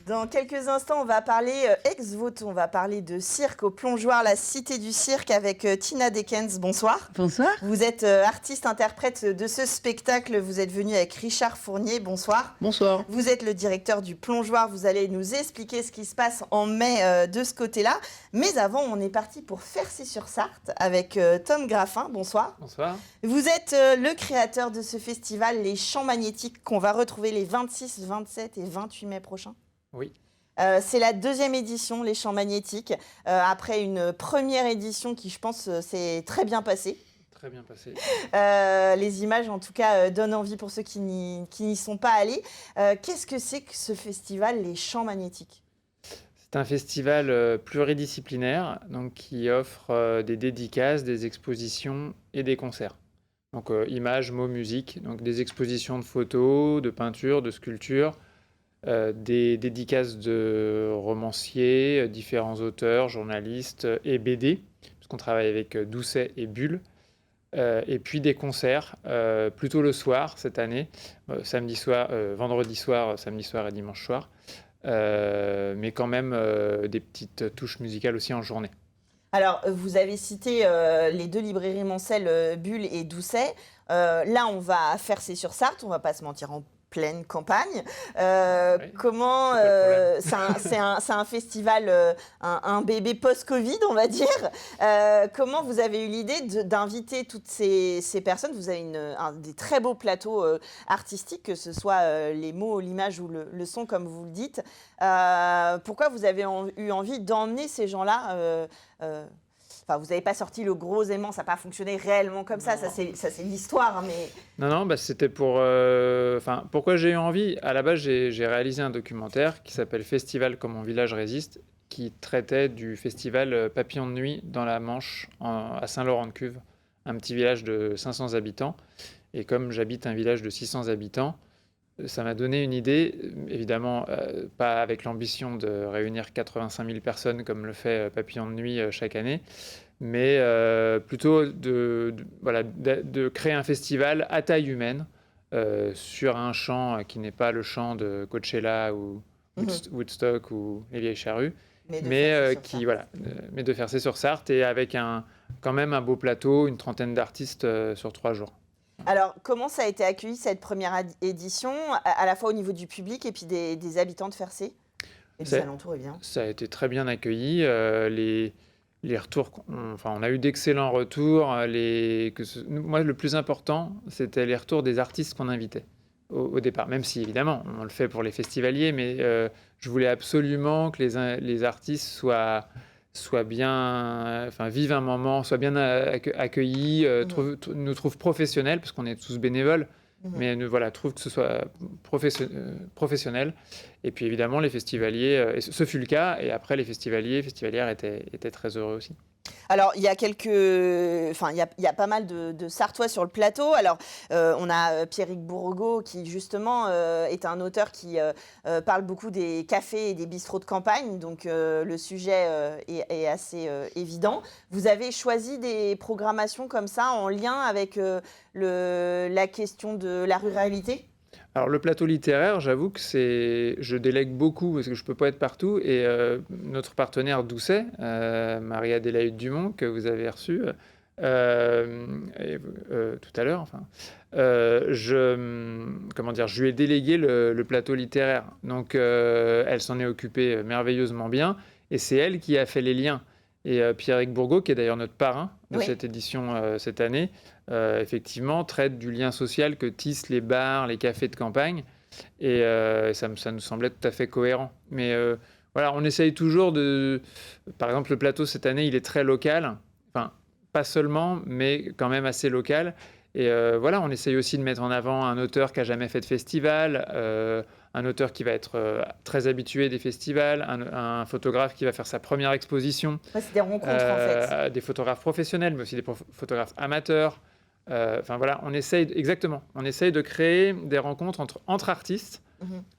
Dans quelques instants, on va parler ex-voto, on va parler de cirque au Plongeoir, la cité du cirque avec Tina Dekens. Bonsoir. Bonsoir. Vous êtes artiste-interprète de ce spectacle. Vous êtes venu avec Richard Fournier. Bonsoir. Bonsoir. Vous êtes le directeur du Plongeoir. Vous allez nous expliquer ce qui se passe en mai de ce côté-là. Mais avant, on est parti pour Fercy-sur-Sarthe avec Tom Graffin. Bonsoir. Bonsoir. Vous êtes le créateur de ce festival, les Champs Magnétiques, qu'on va retrouver les 26, 27 et 28 mai prochains. Oui. C'est la deuxième édition, les Champs Magnétiques, après une première édition qui, je pense, s'est très bien passée. Très bien passé. Les images, en tout cas, donnent envie pour ceux qui n'y sont pas allés. Qu'est-ce que c'est que ce festival, les Champs Magnétiques ? C'est un festival pluridisciplinaire donc, qui offre des dédicaces, des expositions et des concerts. Donc images, mots, musique, donc des expositions de photos, de peintures, de sculptures, des dédicaces de romanciers, différents auteurs, journalistes et BD, puisqu'on travaille avec Doucet et Bulle. Et puis des concerts, plutôt le soir cette année, vendredi soir, samedi soir et dimanche soir, mais quand même des petites touches musicales aussi en journée. Alors, vous avez cité les deux librairies Moncel, Bulle et Doucet. Là, on va à Fercy-sur-Sarthe, on ne va pas se mentir, en pleine campagne. Oui, Comment c'est un festival, un bébé post-Covid, on va dire. Comment vous avez eu l'idée d'inviter toutes ces personnes ? Vous avez des très beaux plateaux artistiques, que ce soit les mots, l'image ou le son, comme vous le dites. Pourquoi vous avez eu envie d'emmener ces gens-là Enfin, vous n'avez pas sorti le gros aimant, ça n'a pas fonctionné réellement comme ça. Ça c'est l'histoire, mais... Non, c'était pour... pourquoi j'ai eu envie ? À la base, j'ai réalisé un documentaire qui s'appelle Festival comme mon village résiste, qui traitait du festival Papillon de nuit dans la Manche, à Saint-Laurent-de-Cuve, un petit village de 500 habitants. Et comme j'habite un village de 600 habitants, ça m'a donné une idée, évidemment pas avec l'ambition de réunir 85 000 personnes comme le fait Papillon de nuit chaque année, mais plutôt de créer un festival à taille humaine sur un champ qui n'est pas le champ de Coachella ou Woodstock ou les Vieilles Charrues, mais de Fercy-sur-Sarthe et avec quand même un beau plateau, une trentaine d'artistes sur 3 jours. Alors, comment ça a été accueilli, cette première édition, à la fois au niveau du public et puis des habitants de Fercy et des alentours, évidemment ? Ça a été très bien accueilli. Les retours, on a eu d'excellents retours. Moi, le plus important, c'était les retours des artistes qu'on invitait au départ. Même si, évidemment, on le fait pour les festivaliers, mais je voulais absolument que les artistes soient bien, vivent un moment, soient bien accueillis, nous trouvent professionnels, parce qu'on est tous bénévoles, mais trouvent que ce soit professionnel. Et puis évidemment, les festivaliers, et ce fut le cas, et après les festivalières étaient très heureux aussi. Alors, il y a pas mal de Sartois sur le plateau. Alors, on a Pierrick Bourgault qui, justement, est un auteur qui parle beaucoup des cafés et des bistrots de campagne. Donc, le sujet est assez évident. Vous avez choisi des programmations comme ça en lien avec la question de la ruralité ? Alors le plateau littéraire, j'avoue que je délègue beaucoup parce que je peux pas être partout, et notre partenaire Doucet, Marie-Adélaïde Dumont, que vous avez reçue tout à l'heure, je lui ai délégué le plateau littéraire. Donc elle s'en est occupée merveilleusement bien, et c'est elle qui a fait les liens. Et Pierrick Bourgault, qui est d'ailleurs notre parrain de cette édition cette année, effectivement, traite du lien social que tissent les bars, les cafés de campagne. Et ça nous semblait tout à fait cohérent. Mais on essaye toujours de... Par exemple, le plateau cette année, il est très local. Enfin, pas seulement, mais quand même assez local. Et on essaye aussi de mettre en avant un auteur qui n'a jamais fait de festival, un auteur qui va être très habitué des festivals, un photographe qui va faire sa première exposition. C'est des rencontres, en fait. Des photographes professionnels, mais aussi des photographes amateurs. On essaye de créer des rencontres entre artistes,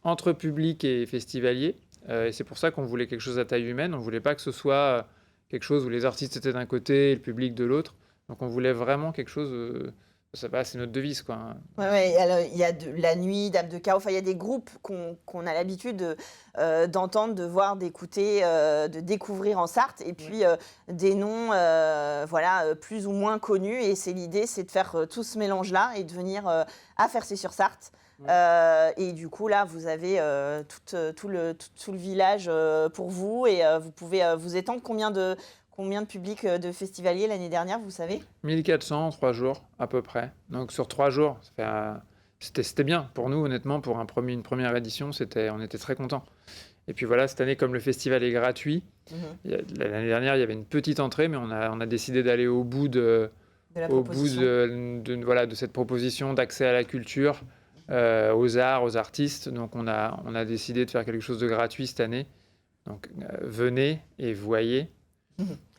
entre public et festivaliers. Et c'est pour ça qu'on voulait quelque chose à taille humaine. On ne voulait pas que ce soit quelque chose où les artistes étaient d'un côté et le public de l'autre. Donc on voulait vraiment quelque chose ça va, c'est notre devise, quoi. Ouais, alors, il y a La Nuit, Dame de Carreau, enfin, il y a des groupes qu'on a l'habitude d'entendre, de voir, d'écouter, de découvrir en Sarthe, et puis des noms voilà, plus ou moins connus. Et l'idée, c'est de faire tout ce mélange-là et de venir à Fercé-sur-Sarthe. Et du coup, là, vous avez tout le village pour vous, et vous pouvez vous étendre. Combien de publics de festivaliers l'année dernière, vous savez? 1400 en 3 jours, à peu près. Donc sur 3 jours, c'était bien. Pour nous, honnêtement, pour une première édition, on était très contents. Et puis voilà, cette année, comme le festival est gratuit, l'année dernière, il y avait une petite entrée, mais on a décidé d'aller au bout de cette proposition d'accès à la culture, aux arts, aux artistes. Donc on a décidé de faire quelque chose de gratuit cette année. Donc venez et voyez.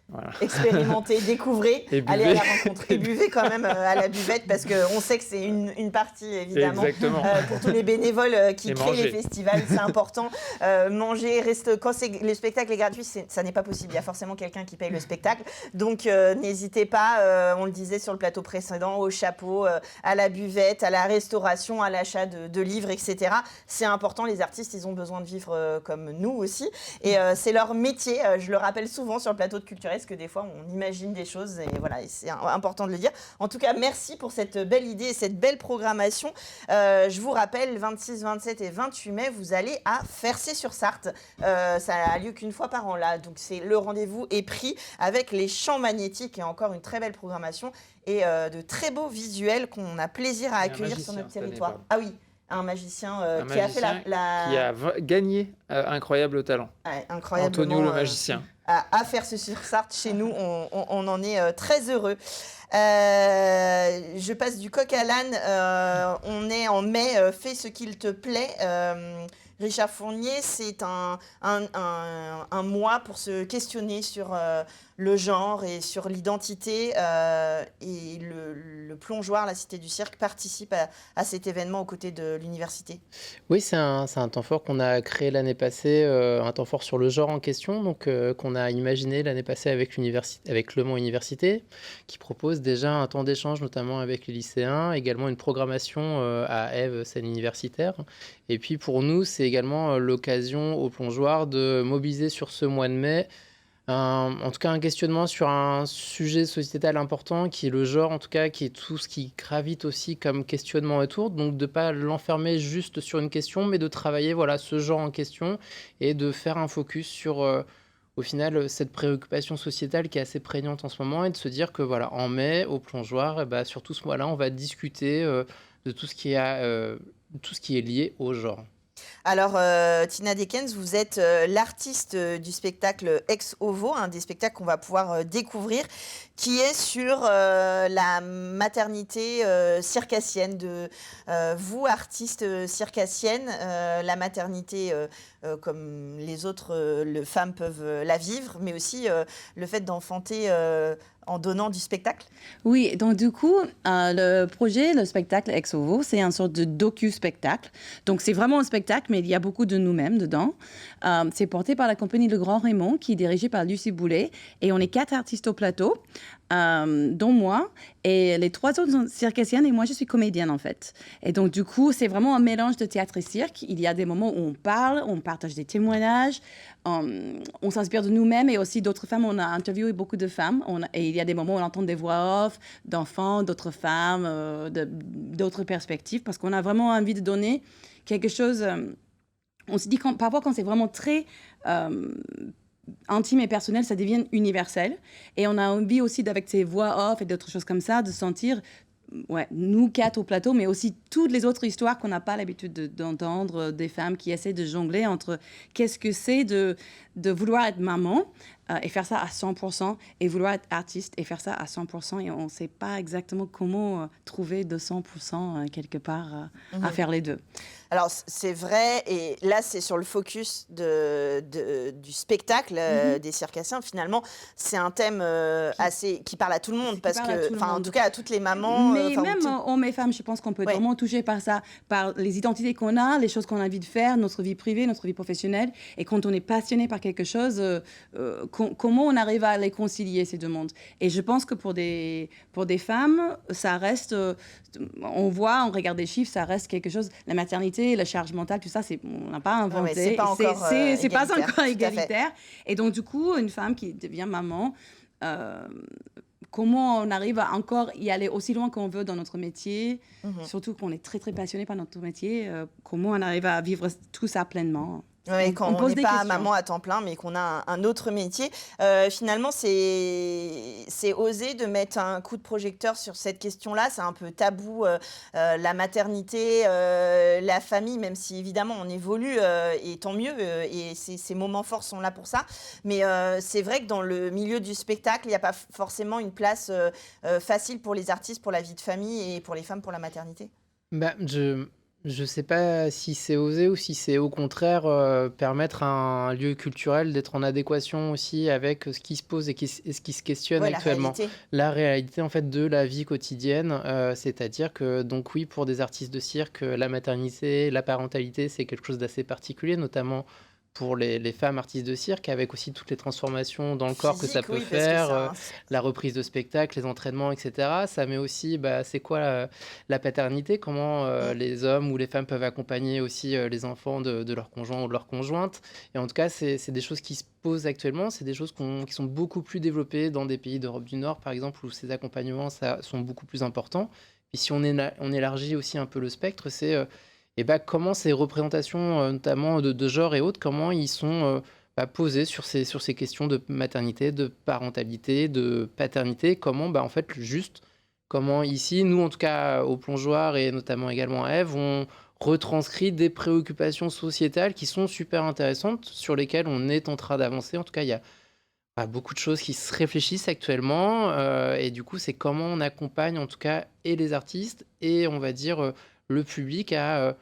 Voilà. Expérimentez, découvrez, allez à la rencontre et buvez quand même à la buvette, parce qu'on sait que c'est une partie, évidemment, pour tous les bénévoles qui créent les festivals, c'est important. Manger, quand le spectacle est gratuit, ça n'est pas possible, il y a forcément quelqu'un qui paye le spectacle, donc n'hésitez pas, on le disait sur le plateau précédent, au chapeau, à la buvette, à la restauration, à l'achat de livres, etc. C'est important, les artistes, ils ont besoin de vivre comme nous aussi, et c'est leur métier, je le rappelle souvent sur le plateau de Culture, que des fois on imagine des choses, et voilà, et c'est important de le dire. En tout cas, merci pour cette belle idée et cette belle programmation. Je vous rappelle, 26, 27 et 28 mai, vous allez à Fercé-sur-Sarthe. Ça a lieu qu'une fois par an là, donc le rendez-vous est pris avec les champs magnétiques, et encore une très belle programmation et de très beaux visuels qu'on a plaisir à accueillir sur notre territoire. Ah oui, un magicien qui a fait qui a gagné Incroyable Talent. Ouais, incroyablement, Antonio le magicien. À Fercé-sur-Sarthe, chez nous, on en est très heureux. Je passe du coq à l'âne. On est en mai, fais ce qu'il te plaît. Richard Fournier, c'est un mois pour se questionner sur le genre et sur l'identité. Et le plongeoir, la Cité du Cirque, participe à cet événement aux côtés de l'université. Oui, c'est un temps fort qu'on a créé l'année passée, un temps fort sur le genre en question, donc qu'on a imaginé l'année passée avec Le Mans Université, qui propose déjà un temps d'échange, notamment avec les lycéens, également une programmation à Ève, scène universitaire. Et puis pour nous, c'est également l'occasion au plongeoir de mobiliser sur ce mois de mai en tout cas un questionnement sur un sujet sociétal important qui est le genre, en tout cas qui est tout ce qui gravite aussi comme questionnement autour, donc de ne pas l'enfermer juste sur une question, mais de travailler ce genre en question et de faire un focus sur au final cette préoccupation sociétale qui est assez prégnante en ce moment, et de se dire que en mai au plongeoir, sur tout ce mois-là, on va discuter de tout ce qui est lié au genre. Alors, Tina Dekens, vous êtes l'artiste du spectacle Ex Ovo, un des spectacles qu'on va pouvoir découvrir, qui est sur la maternité circassienne. Vous, artiste circassienne, la maternité, comme les autres femmes peuvent la vivre, mais aussi le fait d'enfanter en donnant du spectacle. Oui, donc du coup, le spectacle Ex Ovo, c'est une sorte de docu-spectacle. Donc c'est vraiment un spectacle, mais il y a beaucoup de nous-mêmes dedans. C'est porté par la compagnie Le Grand Raymond, qui est dirigée par Lucie Boulet. Et on est 4 artistes au plateau, dont moi. Et les 3 autres sont circassiennes, et moi, je suis comédienne, en fait. Et donc, du coup, c'est vraiment un mélange de théâtre et cirque. Il y a des moments où on parle, on partage des témoignages, on s'inspire de nous-mêmes et aussi d'autres femmes. On a interviewé beaucoup de femmes. Et il y a des moments où on entend des voix off d'enfants, d'autres femmes, d'autres perspectives, parce qu'on a vraiment envie de donner quelque chose. On se dit parfois, quand c'est vraiment très intime et personnel, ça devient universel. Et on a envie aussi, avec ces voix off et d'autres choses comme ça, de sentir, nous 4 au plateau, mais aussi toutes les autres histoires qu'on n'a pas l'habitude d'entendre, des femmes qui essaient de jongler entre qu'est-ce que c'est de vouloir être maman et faire ça à 100%, et vouloir être artiste et faire ça à 100%, et on ne sait pas exactement comment trouver 200% quelque part à faire les deux. Alors, c'est vrai, et là, c'est sur le focus du spectacle des circassiens. Finalement, c'est un thème qui parle à tout le monde, parce que, en tout cas, à toutes les mamans. Mais même hommes et femmes, je pense qu'on peut être vraiment touché par ça, par les identités qu'on a, les choses qu'on a envie de faire, notre vie privée, notre vie professionnelle. Et quand on est passionné par quelque chose, comment on arrive à les concilier, ces deux mondes. Et je pense que pour des femmes, ça reste, on regarde des chiffres, ça reste quelque chose, la maternité, la charge mentale, tout ça, on n'a pas inventé. Ouais, c'est pas encore c'est pas égalitaire, encore égalitaire. Et donc, du coup, une femme qui devient maman, comment on arrive à encore y aller aussi loin qu'on veut dans notre métier, surtout qu'on est très, très passionné par notre métier, comment on arrive à vivre tout ça pleinement. Oui, quand on n'est pas maman à temps plein, mais qu'on a un autre métier. Finalement, c'est osé de mettre un coup de projecteur sur cette question-là. C'est un peu tabou, la maternité, la famille, même si évidemment on évolue, et tant mieux, et ces moments forts sont là pour ça. Mais c'est vrai que dans le milieu du spectacle, il n'y a pas forcément une place facile pour les artistes, pour la vie de famille, et pour les femmes, pour la maternité. Je sais pas si c'est osé ou si c'est au contraire permettre à un lieu culturel d'être en adéquation aussi avec ce qui se pose et ce qui se questionne actuellement. La réalité en fait de la vie quotidienne, c'est-à-dire que donc oui, pour des artistes de cirque, la maternité, la parentalité, c'est quelque chose d'assez particulier, notamment pour les femmes artistes de cirque, avec aussi toutes les transformations dans le corps que ça peut faire, la reprise de spectacle, les entraînements, etc. Ça met aussi, c'est quoi la paternité, comment les hommes ou les femmes peuvent accompagner aussi les enfants de leur conjoint ou de leur conjointe. Et en tout cas, c'est des choses qui se posent actuellement, c'est des choses qui sont beaucoup plus développées dans des pays d'Europe du Nord, par exemple, où ces accompagnements sont beaucoup plus importants. Et si on élargit aussi un peu le spectre, c'est... comment ces représentations, notamment de genre et autres, comment ils sont posés sur ces questions de maternité, de parentalité, de paternité, comment, en fait, comment ici, nous, en tout cas, au Plongeoir et notamment également à Ève, on retranscrit des préoccupations sociétales qui sont super intéressantes, sur lesquelles on est en train d'avancer. En tout cas, il y a beaucoup de choses qui se réfléchissent actuellement, et du coup, c'est comment on accompagne, en tout cas, et les artistes, et on va dire... le public à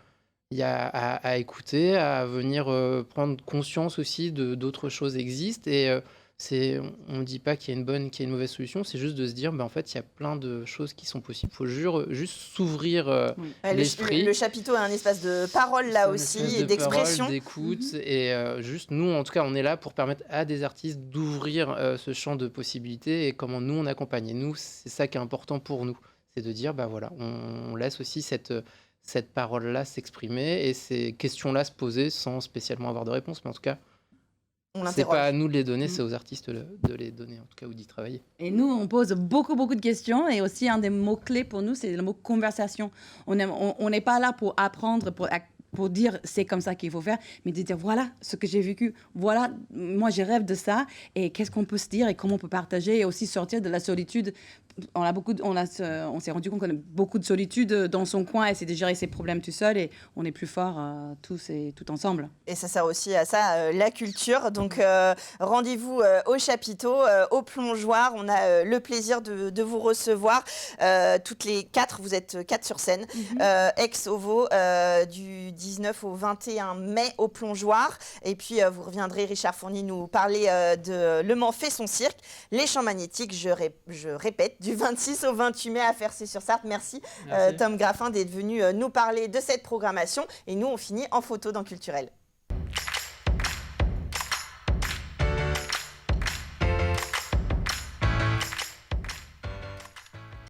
écouter, à venir prendre conscience aussi d'autres choses existent. Et on ne dit pas qu'il y a une bonne, qu'il y a une mauvaise solution, c'est juste de se dire, en fait, il y a plein de choses qui sont possibles. Il faut juste s'ouvrir l'esprit. Le chapiteau a un espace de parole là aussi, et d'expression. D'écoute. Et juste, nous, en tout cas, on est là pour permettre à des artistes d'ouvrir ce champ de possibilités et comment nous, on accompagne. Et nous, c'est ça qui est important pour nous. C'est de dire, voilà, on laisse aussi cette parole-là s'exprimer et ces questions-là se poser sans spécialement avoir de réponse. Mais en tout cas, c'est pas à nous de les donner, c'est aux artistes de les donner, en tout cas, ou d'y travailler. Et nous, on pose beaucoup, beaucoup de questions. Et aussi, un des mots-clés pour nous, c'est le mot conversation. On n'est pas là pour apprendre, pour dire c'est comme ça qu'il faut faire, mais de dire voilà ce que j'ai vécu, voilà, moi je rêve de ça, et qu'est-ce qu'on peut se dire et comment on peut partager, et aussi sortir de la solitude. On s'est rendu compte qu'on a beaucoup de solitude dans son coin, et c'est de gérer ses problèmes tout seul, et on est plus forts tous et tout ensemble. Et ça sert aussi à ça, la culture. Donc rendez-vous au chapiteau, au Plongeoir. On a le plaisir de vous recevoir toutes les 4. Vous êtes 4 sur scène. Ex-Ovo du 19 au 21 mai au Plongeoir. Et puis vous reviendrez, Richard Fournier, nous parler de Le Mans fait son cirque, les champs magnétiques, je répète, du 26 au 28 mai à Fercé-sur-Sarthe. Merci. Tom Graffin d'être venu nous parler de cette programmation. Et nous, on finit en photo dans Culturel.